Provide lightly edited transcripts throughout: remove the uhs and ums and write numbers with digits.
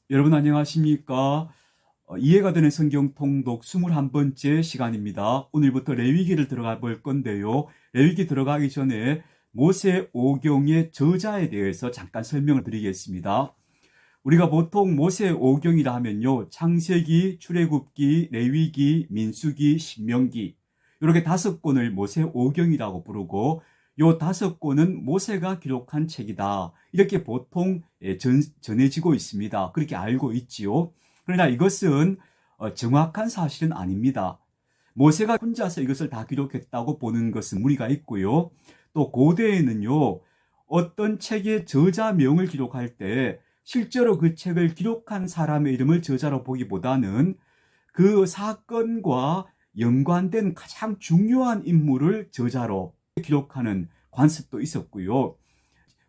여러분 안녕하십니까? 이해가 되는 성경 통독 21번째 시간입니다. 오늘부터 레위기를 들어가 볼 건데요. 레위기 들어가기 전에 모세 오경의 저자에 대해서 잠깐 설명을 드리겠습니다. 우리가 보통 모세 오경이라 하면요. 창세기, 출애굽기, 레위기, 민수기, 신명기 이렇게 5권을 모세 오경이라고 부르고 요 5권은 모세가 기록한 책이다. 이렇게 보통 전해지고 있습니다. 그렇게 알고 있지요. 그러나 이것은 정확한 사실은 아닙니다. 모세가 혼자서 이것을 다 기록했다고 보는 것은 무리가 있고요. 또 고대에는요. 어떤 책의 저자명을 기록할 때 실제로 그 책을 기록한 사람의 이름을 저자로 보기보다는 그 사건과 연관된 가장 중요한 인물을 저자로 기록하는 관습도 있었고요.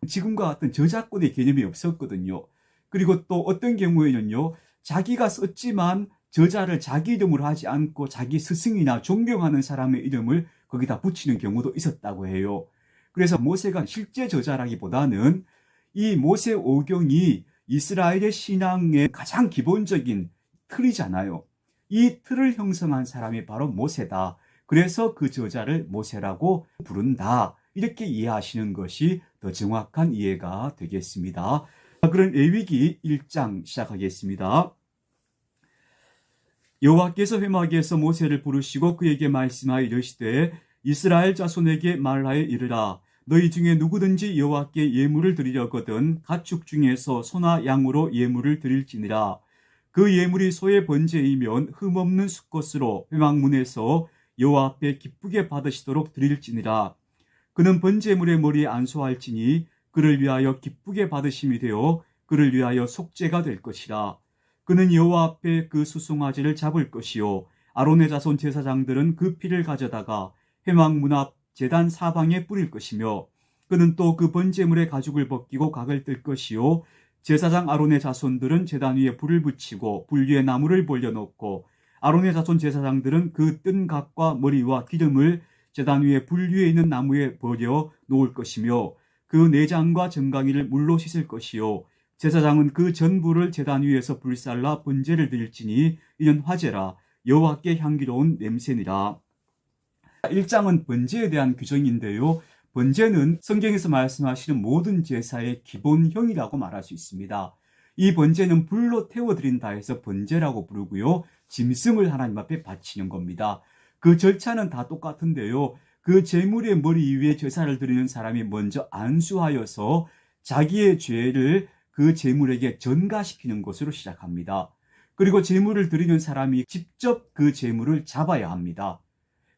지금과 같은 저작권의 개념이 없었거든요. 그리고 또 어떤 경우에는요. 자기가 썼지만 저자를 자기 이름으로 하지 않고 자기 스승이나 존경하는 사람의 이름을 거기다 붙이는 경우도 있었다고 해요. 그래서 모세가 실제 저자라기보다는 이 모세 오경이 이스라엘의 신앙의 가장 기본적인 틀이잖아요. 이 틀을 형성한 사람이 바로 모세다. 그래서 그 저자를 모세라고 부른다. 이렇게 이해하시는 것이 더 정확한 이해가 되겠습니다. 그럼 레위기 1장 시작하겠습니다. 여호와께서 회막에서 모세를 부르시고 그에게 말씀하여 이르시되 이스라엘 자손에게 말하여 이르라. 너희 중에 누구든지 여호와께 예물을 드리려거든 가축 중에서 소나 양으로 예물을 드릴지니라. 그 예물이 소의 번제이면 흠없는 수컷으로 회막문에서 여호와 앞에 기쁘게 받으시도록 드릴지니라. 그는 번제물의 머리에 안수할지니 그를 위하여 기쁘게 받으심이 되어 그를 위하여 속죄가 될 것이라. 그는 여호와 앞에 그 수송아지를 잡을 것이요 아론의 자손 제사장들은 그 피를 가져다가 회막문 앞 제단 사방에 뿌릴 것이며 그는 또 그 번제물의 가죽을 벗기고 각을 뜰 것이요 제사장 아론의 자손들은 제단 위에 불을 붙이고 불 위에 나무를 벌려놓고 아론의 자손 제사장들은 그 뜬 각과 머리와 기름을 제단 위에 불 위에 있는 나무에 버려 놓을 것이며 그 내장과 정강이를 물로 씻을 것이요 제사장은 그 전부를 제단 위에서 불살라 번제를 드릴지니 이는 화제라 여호와께 향기로운 냄새니라. 1장은 번제에 대한 규정인데요. 번제는 성경에서 말씀하시는 모든 제사의 기본형이라고 말할 수 있습니다. 이 번제는 불로 태워드린다 해서 번제라고 부르고요. 짐승을 하나님 앞에 바치는 겁니다. 그 절차는 다 똑같은데요. 그 제물의 머리 위에 제사를 드리는 사람이 먼저 안수하여서 자기의 죄를 그 제물에게 전가시키는 것으로 시작합니다. 그리고 제물을 드리는 사람이 직접 그 제물을 잡아야 합니다.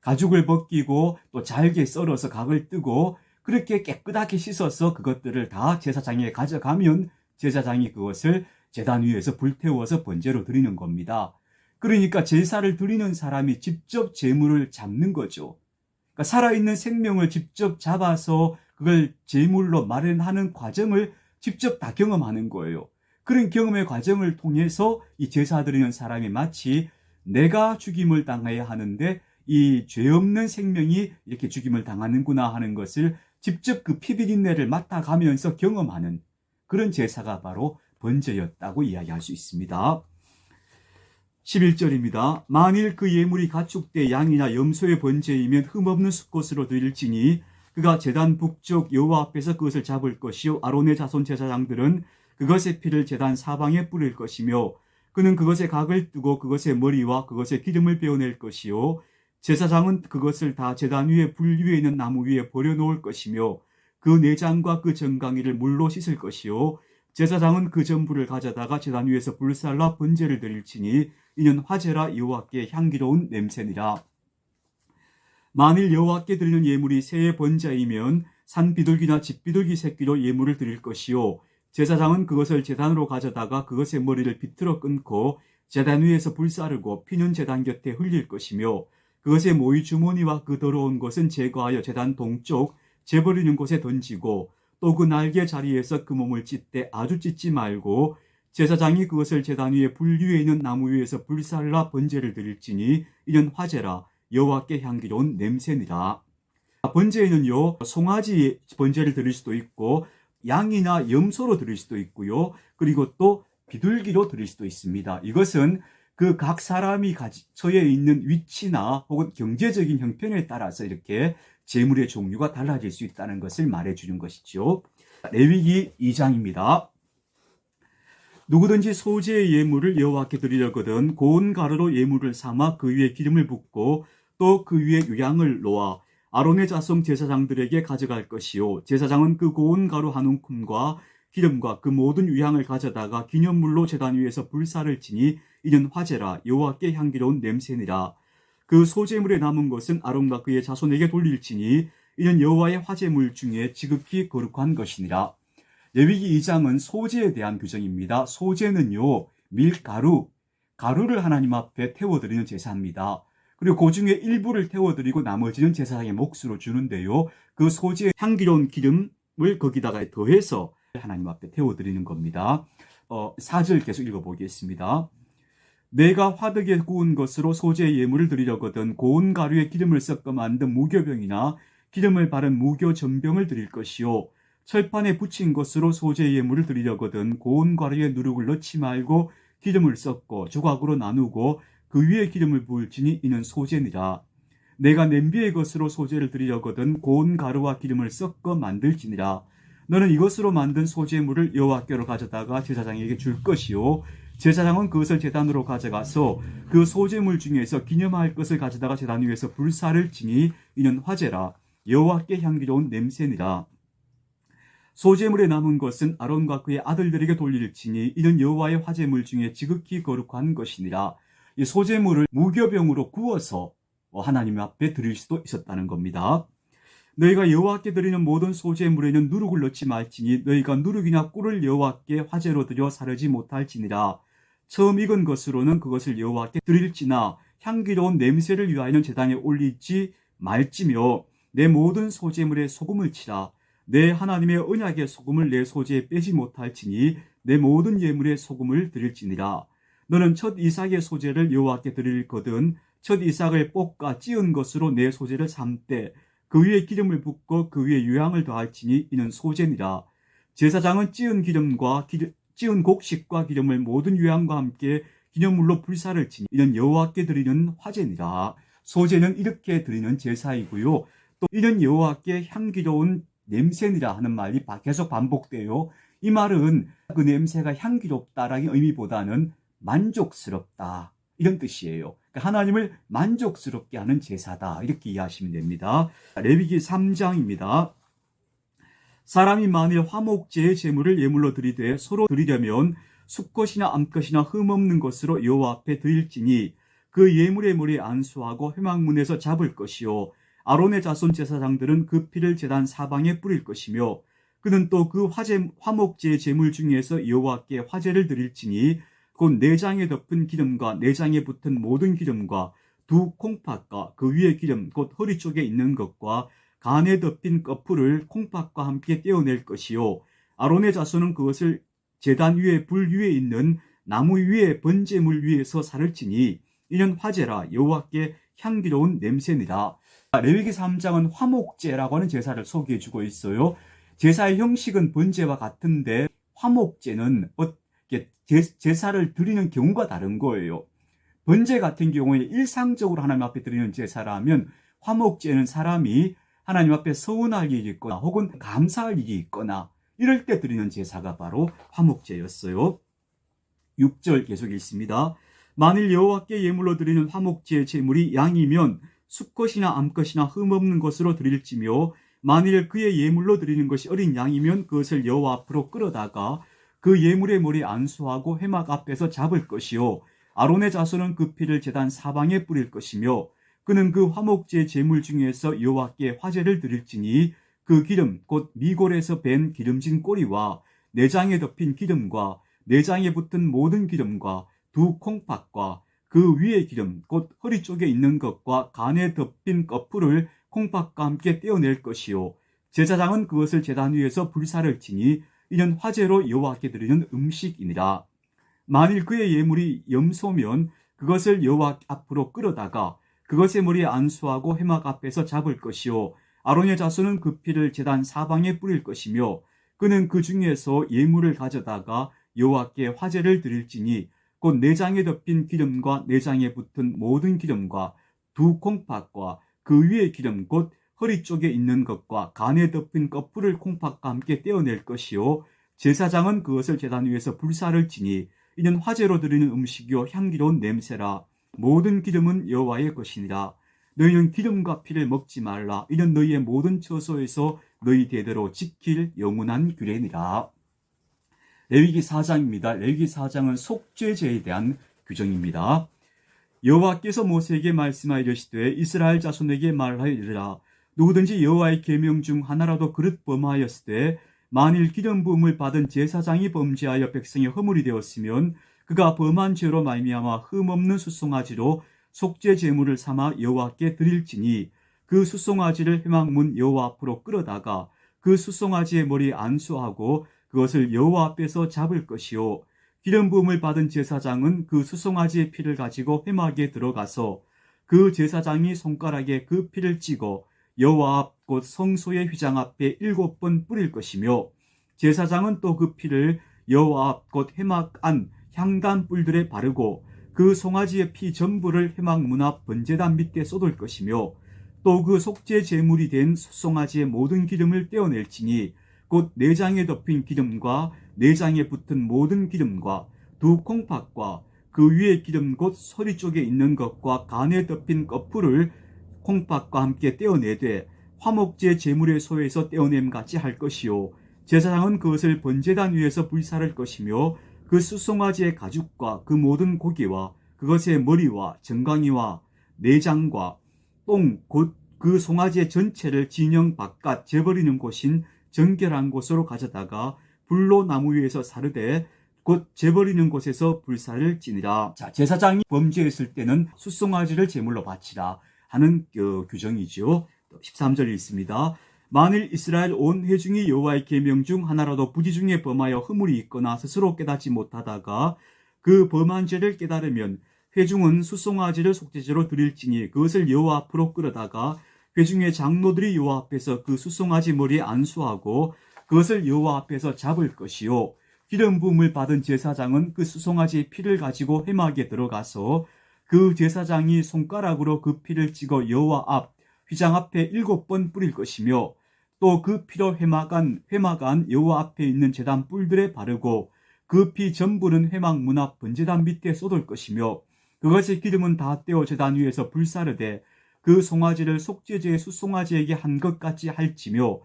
가죽을 벗기고 또 잘게 썰어서 각을 뜨고 그렇게 깨끗하게 씻어서 그것들을 다 제사장에 가져가면 제사장이 그것을 제단 위에서 불태워서 번제로 드리는 겁니다. 그러니까 제사를 드리는 사람이 직접 제물을 잡는 거죠. 그러니까 살아있는 생명을 직접 잡아서 그걸 제물로 마련하는 과정을 직접 다 경험하는 거예요. 그런 경험의 과정을 통해서 이 제사 드리는 사람이 마치 내가 죽임을 당해야 하는데 이 죄 없는 생명이 이렇게 죽임을 당하는구나 하는 것을 직접 그 피비린내를 맡아가면서 경험하는 그런 제사가 바로 번제였다고 이야기할 수 있습니다. 11절입니다. 만일 그 예물이 가축대 양이나 염소의 번제이면 흠없는 수컷으로 드릴지니 그가 제단 북쪽 여호와 앞에서 그것을 잡을 것이요 아론의 자손 제사장들은 그것의 피를 제단 사방에 뿌릴 것이며 그는 그것의 각을 뜨고 그것의 머리와 그것의 기름을 베어낼 것이요 제사장은 그것을 다 제단 위에 불 위에 있는 나무 위에 버려놓을 것이며 그 내장과 그 정강이를 물로 씻을 것이요 제사장은 그 전부를 가져다가 제단 위에서 불살라 번제를 드릴지니 이는 화제라 여호와께 향기로운 냄새니라. 만일 여호와께 드리는 예물이 새의 번제이면 산 비둘기나 집 비둘기 새끼로 예물을 드릴 것이요 제사장은 그것을 제단으로 가져다가 그것의 머리를 비틀어 끊고 제단 위에서 불사르고 피는 제단 곁에 흘릴 것이며 그것의 모이 주머니와 그 더러운 것은 제거하여 제단 동쪽 재버리는 곳에 던지고 또 그 날개 자리에서 그 몸을 찢되 아주 찢지 말고 제사장이 그것을 제단 위에 불 위에 있는 나무 위에서 불살라 번제를 드릴지니 이는 화제라 여호와께 향기로운 냄새니라. 번제에는요 송아지 번제를 드릴 수도 있고 양이나 염소로 드릴 수도 있고요. 그리고 또 비둘기로 드릴 수도 있습니다. 이것은 그 각 사람이 처해 있는 위치나 혹은 경제적인 형편에 따라서 이렇게 제물의 종류가 달라질 수 있다는 것을 말해주는 것이죠. 레위기 2장입니다. 누구든지 소재의 예물을 여호와께 드리려거든 고운 가루로 예물을 삼아 그 위에 기름을 붓고 또 그 위에 유향을 놓아 아론의 자손 제사장들에게 가져갈 것이요 제사장은 그 고운 가루 한 움큼과 기름과 그 모든 유향을 가져다가 기념물로 제단 위에서 불사를 지니 이는 화제라 여호와께 향기로운 냄새니라. 그 소재물에 남은 것은 아론과 그의 자손에게 돌릴지니 이는 여호와의 화제물 중에 지극히 거룩한 것이니라. 레위기 2장은 소재에 대한 규정입니다. 소재는요, 밀가루, 가루를 하나님 앞에 태워드리는 제사입니다. 그리고 그 중에 일부를 태워드리고 나머지는 제사장의 몫으로 주는데요. 그 소재의 향기로운 기름을 거기다가 더해서 하나님 앞에 태워드리는 겁니다. 4절 계속 읽어보겠습니다. 내가 화덕에 구운 것으로 소재의 예물을 드리려거든 고운 가루에 기름을 섞어 만든 무교병이나 기름을 바른 무교 전병을 드릴 것이요 철판에 붙인 것으로 소재의 예물을 드리려거든 고운 가루에 누룩을 넣지 말고 기름을 섞고 조각으로 나누고 그 위에 기름을 부을지니 이는 소재니라. 내가 냄비의 것으로 소재를 드리려거든 고운 가루와 기름을 섞어 만들지니라. 너는 이것으로 만든 소재물을 여호와께로 가져다가 제사장에게 줄 것이요 제사장은 그것을 제단으로 가져가서 그 소재물 중에서 기념할 것을 가져다가 제단 위에서 불사를 지니 이는 화제라 여호와께 향기로운 냄새니라. 소재물에 남은 것은 아론과 그의 아들들에게 돌릴지니 이는 여호와의 화제물 중에 지극히 거룩한 것이니라. 이 소재물을 무교병으로 구워서 하나님 앞에 드릴 수도 있었다는 겁니다. 너희가 여호와께 드리는 모든 소재물에는 누룩을 넣지 말지니 너희가 누룩이나 꿀을 여호와께 화제로 드려 사르지 못할지니라. 처음 익은 것으로는 그것을 여호와께 드릴지나 향기로운 냄새를 위하여는 제단에 올리지 말지며 내 모든 소재물에 소금을 치라. 내 하나님의 언약의 소금을 내 소재에 빼지 못할지니 내 모든 예물에 소금을 드릴지니라. 너는 첫 이삭의 소재를 여호와께 드릴거든 첫 이삭을 볶아 찌은 것으로 내 소재를 삶되 그 위에 기름을 붓고 그 위에 유향을 더할지니 이는 소재니라. 제사장은 찌은 곡식과 기름을 모든 유향과 함께 기념물로 불사를 지니 이는 여호와께 드리는 화제니라. 소재는 이렇게 드리는 제사이고요. 또 이는 여호와께 향기로운 냄새니라 하는 말이 계속 반복돼요. 이 말은 그 냄새가 향기롭다라는 의미보다는 만족스럽다 이런 뜻이에요. 그러니까 하나님을 만족스럽게 하는 제사다 이렇게 이해하시면 됩니다. 레위기 3장입니다. 사람이 만일 화목제의 제물을 예물로 드리되 서로 드리려면 수컷이나 암컷이나 흠없는 것으로 여호와 앞에 드릴지니 그 예물의 머리에 안수하고 회막문에서 잡을 것이요 아론의 자손 제사장들은 그 피를 제단 사방에 뿌릴 것이며 그는 또 그 화목제의 제물 중에서 여호와께 화제를 드릴지니 곧 내장에 덮은 기름과 내장에 붙은 모든 기름과 두 콩팥과 그 위에 기름 곧 허리 쪽에 있는 것과 간에 덮인 거풀을 콩팥과 함께 떼어낼 것이요 아론의 자손은 그것을 제단 위에 불 위에 있는 나무 위에 번제물 위에서 살을 치니 이는 화제라 여호와께 향기로운 냄새니라. 레위기 3장은 화목제라고 하는 제사를 소개해주고 있어요. 제사의 형식은 번제와 같은데 화목제는 제사를 드리는 경우가 다른 거예요. 번제 같은 경우에 일상적으로 하나님 앞에 드리는 제사라면 화목제는 사람이 하나님 앞에 서운할 일이 있거나 혹은 감사할 일이 있거나 이럴 때 드리는 제사가 바로 화목제였어요. 6절 계속 읽습니다. 만일 여호와께 예물로 드리는 화목제의 제물이 양이면 수컷이나 암컷이나 흠없는 것으로 드릴지며 만일 그의 예물로 드리는 것이 어린 양이면 그것을 여호와 앞으로 끌어다가 그 예물의 머리에 안수하고 회막 앞에서 잡을 것이요 아론의 자손은 그 피를 제단 사방에 뿌릴 것이며 그는 그 화목제 제물 중에서 여호와께 화제를 드릴지니 그 기름 곧 미골에서 밴 기름진 꼬리와 내장에 덮인 기름과 내장에 붙은 모든 기름과 두 콩팥과 그 위에 기름 곧 허리 쪽에 있는 것과 간에 덮인 거풀을 콩팥과 함께 떼어낼 것이요 제사장은 그것을 제단 위에서 불사를 치니 이는 화제로 여호와께 드리는 음식이니라. 만일 그의 예물이 염소면 그것을 여호와 앞으로 끌어다가 그것의 머리에 안수하고 회막 앞에서 잡을 것이요 아론의 자손은 그 피를 제단 사방에 뿌릴 것이며 그는 그 중에서 예물을 가져다가 여호와께 화제를 드릴지니 곧 내장에 덮인 기름과 내장에 붙은 모든 기름과 두 콩팥과 그 위의 기름 곧 허리 쪽에 있는 것과 간에 덮인 꺼풀을 콩팥과 함께 떼어낼 것이요 제사장은 그것을 제단 위에서 불사를 지니 이는 화제로 드리는 음식이요 향기로운 냄새라. 모든 기름은 여호와의 것이니라. 너희는 기름과 피를 먹지 말라. 이는 너희의 모든 처소에서 너희 대대로 지킬 영원한 규례니라. 레위기 4장입니다. 레위기 4장은 속죄제에 대한 규정입니다. 여호와께서 모세에게 말씀하여 이르시되 이스라엘 자손에게 말하여 이르라. 누구든지 여호와의 계명 중 하나라도 그릇 범하였을 때 만일 기름 부음을 받은 제사장이 범죄하여 백성의 허물이 되었으면 그가 범한 죄로 말미암아 흠없는 수송아지로 속죄 제물을 삼아 여호와께 드릴지니 그 수송아지를 회막문 여호와 앞으로 끌어다가 그 수송아지의 머리에 안수하고 그것을 여호와 앞에서 잡을 것이요 기름 부음을 받은 제사장은 그 수송아지의 피를 가지고 회막에 들어가서 그 제사장이 손가락에 그 피를 찍어 여호와 앞 곧 성소의 휘장 앞에 7번 뿌릴 것이며 제사장은 또 그 피를 여호와 앞 곧 회막 안 향단 뿔들에 바르고 그 송아지의 피 전부를 회막 문 앞 번제단 밑에 쏟을 것이며 또 그 속죄 제물이 된 송아지의 모든 기름을 떼어낼지니 곧 내장에 덮인 기름과 내장에 붙은 모든 기름과 두 콩팥과 그 위의 기름 곧 소리 쪽에 있는 것과 간에 덮인 꺼풀을 콩팥과 함께 떼어내되 화목제 제물의 소에서 떼어냄같이 할 것이요 제사장은 그것을 번제단 위에서 불사를 것이며 그 수송아지의 가죽과 그 모든 고기와 그것의 머리와 정강이와 내장과 똥 곧 그 송아지의 전체를 진영 바깥 재버리는 곳인 정결한 곳으로 가져다가 불로 나무 위에서 사르되 곧 재버리는 곳에서 불사를 지니라. 자, 제사장이 범죄했을 때는 수송아지를 제물로 바치라 하는 규정이죠. 13절에 있습니다. 만일 이스라엘 온 회중이 여호와의 계명 중 하나라도 부지 중에 범하여 허물이 있거나 스스로 깨닫지 못하다가 그 범한 죄를 깨달으면 회중은 수송아지를 속죄제로 드릴지니 그것을 여호와 앞으로 끌어다가 회중의 장로들이 여호와 앞에서 그 수송아지 머리에 안수하고 그것을 여호와 앞에서 잡을 것이요 기름 부음을 받은 제사장은 그 수송아지의 피를 가지고 회막에 들어가서 그 제사장이 손가락으로 그 피를 찍어 여호와 앞 휘장 앞에 7번 뿌릴 것이며 또 그 피로 회막 안 여호와 앞에 있는 제단 뿔들에 바르고 그 피 전부는 회막 문 앞 번제단 밑에 쏟을 것이며 그것의 기름은 다 떼어 제단 위에서 불사르되 그 송아지를 속죄제의 수송아지에게 한 것 같이 할지며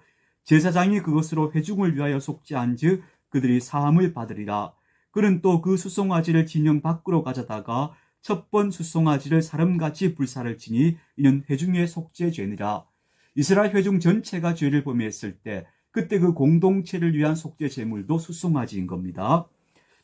제사장이 그것으로 회중을 위하여 속죄한즉 그들이 사함을 받으리라. 그는 또 그 수송아지를 진영 밖으로 가져다가 첫 번 수송아지를 사름같이 불사를 지니 이는 회중의 속죄죄니라. 이스라엘 회중 전체가 죄를 범했을 때 그때 그 공동체를 위한 속죄 제물도 수송아지인 겁니다.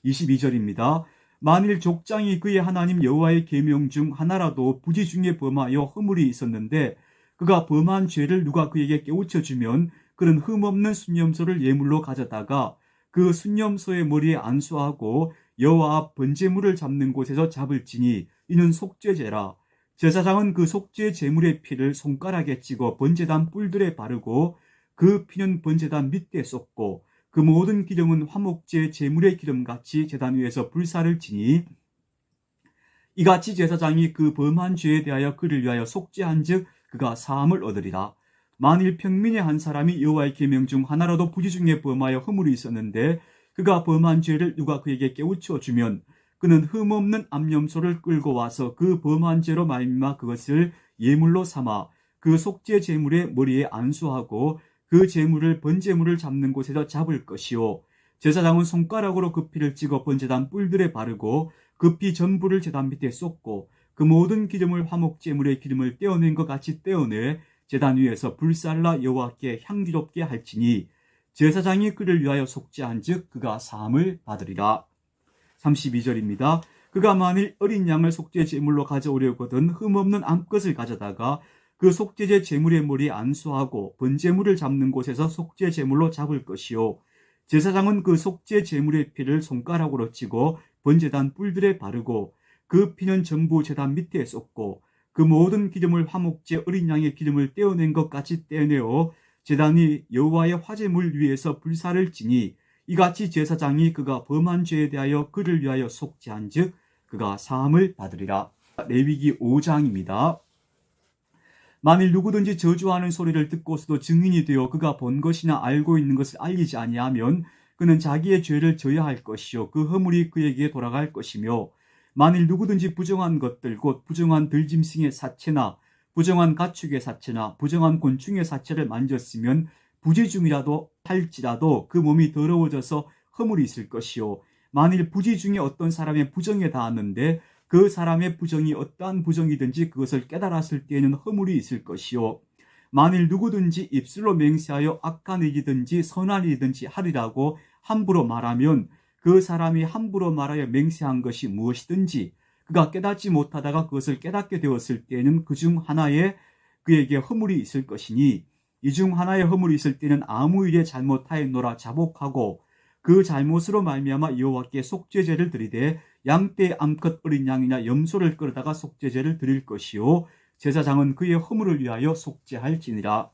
22절입니다. 만일 족장이 그의 하나님 여호와의 계명 중 하나라도 부지 중에 범하여 허물이 있었는데 그가 범한 죄를 누가 그에게 깨우쳐주면 그는 흠없는 순념소를 예물로 가져다가 그 순념소의 머리에 안수하고 여호와 앞 번제물을 잡는 곳에서 잡을지니 이는 속죄제라. 제사장은 그 속죄 제물의 피를 손가락에 찍어 번제단 뿔들에 바르고 그 피는 번제단 밑에 쏟고 그 모든 기름은 화목제 제물의 기름같이 제단 위에서 불사를 지니 이같이 제사장이 그 범한 죄에 대하여 그를 위하여 속죄한즉 그가 사함을 얻으리라. 만일 평민의 한 사람이 여호와의 계명 중 하나라도 부지 중에 범하여 허물이 있었는데 그가 범한 죄를 누가 그에게 깨우쳐 주면 그는 흠없는 암염소를 끌고 와서 그 범한 죄로 말미암아 그것을 예물로 삼아 그 속죄 제물의 머리에 안수하고 그 제물을 번제물을 잡는 곳에서 잡을 것이요 제사장은 손가락으로 그 피를 찍어 번제단 뿔들에 바르고 그 피 전부를 제단 밑에 쏟고 그 모든 기름을 화목제물의 기름을 떼어낸 것 같이 떼어내 제단 위에서 불살라 여호와께 향기롭게 할지니 제사장이 그를 위하여 속죄한즉 그가 사함을 받으리라. 32절입니다. 그가 만일 어린 양을 속죄 제물로 가져오려거든 흠없는 암것을 가져다가 그 속죄제 제물의 머리에 안수하고 번제물을 잡는 곳에서 속죄 제물로 잡을 것이요 제사장은 그 속죄 제물의 피를 손가락으로 치고 번제단 뿔들에 바르고 그 피는 전부 제단 밑에 쏟고 그 모든 기름을 화목제 어린 양의 기름을 떼어낸 것 같이 떼어내어 제단이 여호와의 화제물 위에서 불사를 지니 이같이 제사장이 그가 범한 죄에 대하여 그를 위하여 속죄한즉 그가 사함을 받으리라. 레위기 5장입니다. 만일 누구든지 저주하는 소리를 듣고서도 증인이 되어 그가 본 것이나 알고 있는 것을 알리지 아니하면 그는 자기의 죄를 져야 할 것이요 그 허물이 그에게 돌아갈 것이며, 만일 누구든지 부정한 것들 곧 부정한 들짐승의 사체나 부정한 가축의 사체나 부정한 곤충의 사체를 만졌으면 부지 중이라도 할지라도 그 몸이 더러워져서 허물이 있을 것이요, 만일 부지 중에 어떤 사람의 부정에 닿았는데 그 사람의 부정이 어떠한 부정이든지 그것을 깨달았을 때에는 허물이 있을 것이요, 만일 누구든지 입술로 맹세하여 악한 얘기든지 선한 일이든지 하리라고 함부로 말하면 그 사람이 함부로 말하여 맹세한 것이 무엇이든지 그가 깨닫지 못하다가 그것을 깨닫게 되었을 때에는 그 중 하나에 그에게 허물이 있을 것이니, 이 중 하나의 허물이 있을 때는 아무 일에 잘못하였노라 자복하고 그 잘못으로 말미암아 여호와께 속죄제를 드리되 양떼 암컷 어린 양이나 염소를 끌어다가 속죄제를 드릴 것이요 제사장은 그의 허물을 위하여 속죄할지니라.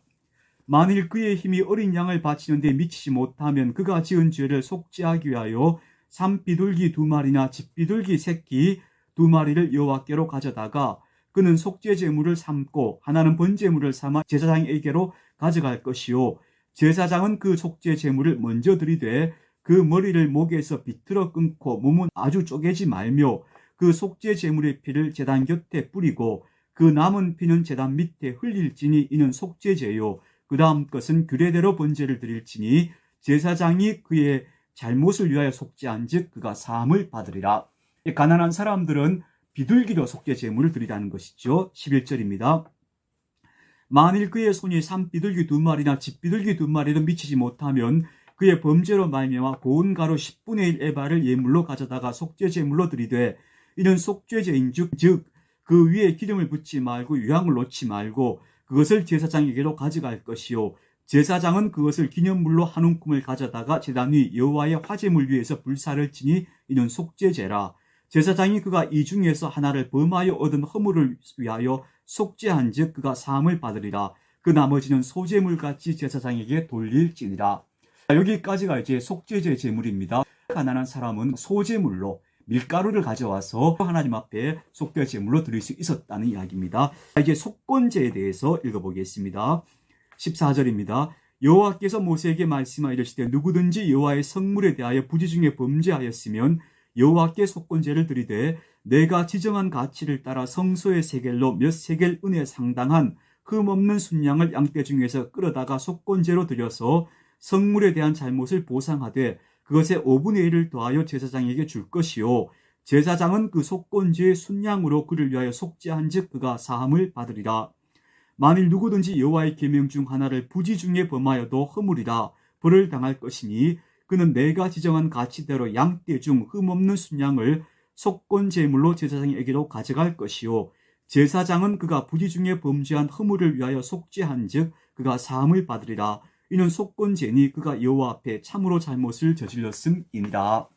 만일 그의 힘이 어린 양을 바치는데 미치지 못하면 그가 지은 죄를 속죄하기 위하여 산비둘기 2마리나 집비둘기 새끼 2마리를 여호와께로 가져다가 그는 속죄제물을 삼고 하나는 번제물을 삼아 제사장에게로 가져갈 것이요 제사장은 그 속죄제물을 먼저 드리되 그 머리를 목에서 비틀어 끊고 몸은 아주 쪼개지 말며 그 속죄제물의 피를 제단 곁에 뿌리고 그 남은 피는 제단 밑에 흘릴지니 이는 속죄제요 그 다음 것은 규례대로 번제를 드릴지니 제사장이 그의 잘못을 위하여 속죄한즉 그가 사함을 받으리라. 가난한 사람들은 비둘기로 속죄제물을 드리라는 것이죠. 11절입니다. 만일 그의 손이 산비둘기 2마리나 집비둘기 2마리도 미치지 못하면 그의 범죄로 말미암아 고운 가루 10분의 1 에바를 예물로 가져다가 속죄제물로 드리되 이는 속죄제인즉 그 위에 기름을 붓지 말고 유향을 놓지 말고 그것을 제사장에게로 가져갈 것이요 제사장은 그것을 기념물로 한 움큼을 가져다가 제단 위 여호와의 화제물 위에서 불사를 지니 이는 속죄제라. 제사장이 그가 이 중에서 하나를 범하여 얻은 허물을 위하여 속죄한즉 그가 사함을 받으리라. 그 나머지는 소제물같이 제사장에게 돌릴지니라. 여기까지가 이제 속죄제 제물입니다. 가난한 사람은 소제물로 밀가루를 가져와서 하나님 앞에 속죄제물로 드릴 수 있었다는 이야기입니다. 이제 속건제에 대해서 읽어보겠습니다. 14절입니다. 여호와께서 모세에게 말씀하여 이르시되 누구든지 여호와의 성물에 대하여 부지 중에 범죄하였으면 여호와께 속건제를 드리되 내가 지정한 가치를 따라 성소의 세겔로 몇 세겔 은에 상당한 흠없는 순양을 양떼 중에서 끌어다가 속건제로 드려서 성물에 대한 잘못을 보상하되 그것의 5분의 1을 더하여 제사장에게 줄 것이요 제사장은 그 속건제의 순양으로 그를 위하여 속죄한즉 그가 사함을 받으리라. 만일 누구든지 여호와의 계명 중 하나를 부지 중에 범하여도 허물이라 벌을 당할 것이니 그는 내가 지정한 가치대로 양떼 중 흠없는 순양을 속건제물로 제사장에게로 가져갈 것이요 제사장은 그가 부지 중에 범죄한 허물을 위하여 속죄한즉 그가 사함을 받으리라. 이는 속건제니 그가 여호와 앞에 참으로 잘못을 저질렀음이니라.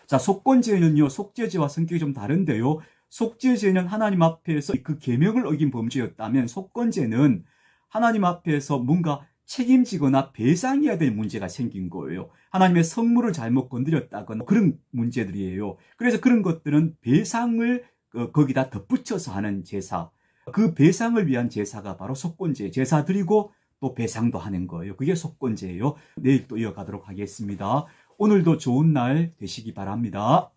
자, 속건제는요 속죄제와 성격이 좀 다른데요. 속죄제는 하나님 앞에서 그 계명을 어긴 범죄였다면 속건제는 하나님 앞에서 뭔가 책임지거나 배상해야 될 문제가 생긴 거예요. 하나님의 성물을 잘못 건드렸다거나 그런 문제들이에요. 그래서 그런 것들은 배상을 거기다 덧붙여서 하는 제사, 그 배상을 위한 제사가 바로 속건제, 제사 드리고 또 배상도 하는 거예요. 그게 속건제예요. 내일 또 이어가도록 하겠습니다. 오늘도 좋은 날 되시기 바랍니다.